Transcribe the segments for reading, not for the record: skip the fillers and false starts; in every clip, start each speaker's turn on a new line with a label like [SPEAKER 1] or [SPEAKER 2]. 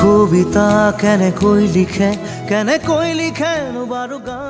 [SPEAKER 1] কবিতা কেনেকৈ লিখেনো বাৰু গান।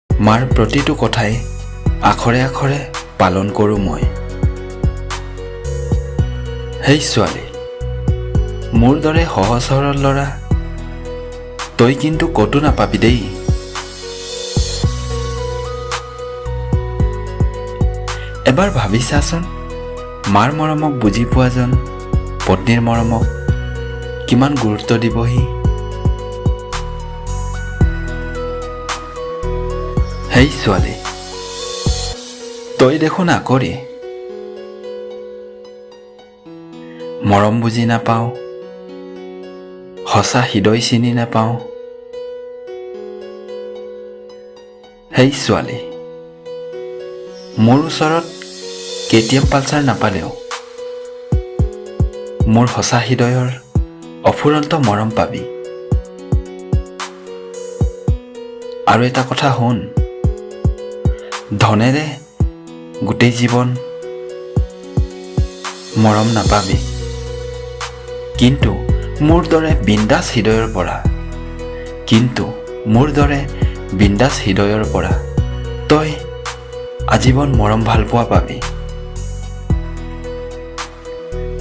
[SPEAKER 2] মাৰ প্ৰতিটো কথাই আখৰে আখৰে পালন কৰোঁ মই। হেই ছোৱালী, মোৰ দৰে সহজ সৰল ল'ৰা তই কিন্তু ক'তো নাপাবি দেই। এবাৰ ভাবিছাচোন, মাৰ মৰমক বুজি পোৱাজন পত্নীৰ মৰমক কিমান গুৰুত্ব দিবহি। হেই ছোৱালী, তই দেখোন আকৰি মৰম বুজি নাপাওঁ, সঁচা হৃদয় চিনি নাপাওঁ। হেই ছোৱালী, মোৰ ওচৰত KTM পালচাৰ নাপালেও মোৰ সঁচা হৃদয়ৰ অফুৰন্ত মৰম পাবি। আৰু এটা কথা শুন, ধনেৰে গোটেই জীৱন মৰম নাপাবি, কিন্তু মোৰ দৰে বিন্দাস হৃদয়ৰ পৰা তই আজীৱন মৰম ভালপোৱা পাবি।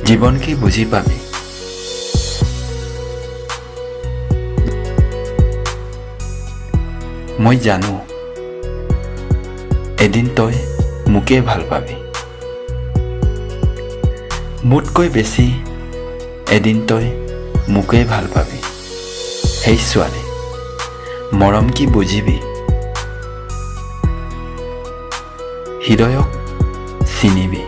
[SPEAKER 2] জীৱন কি বুজি পাবি। মই জানো এদিন তই মোকেই ভাল পাবি, মোতকৈ বেছি এদিন তই মোকেই ভাল পাবি। হেই ছোৱালী, মৰম কি বুজিবি, হৃদয়ক চিনিবি।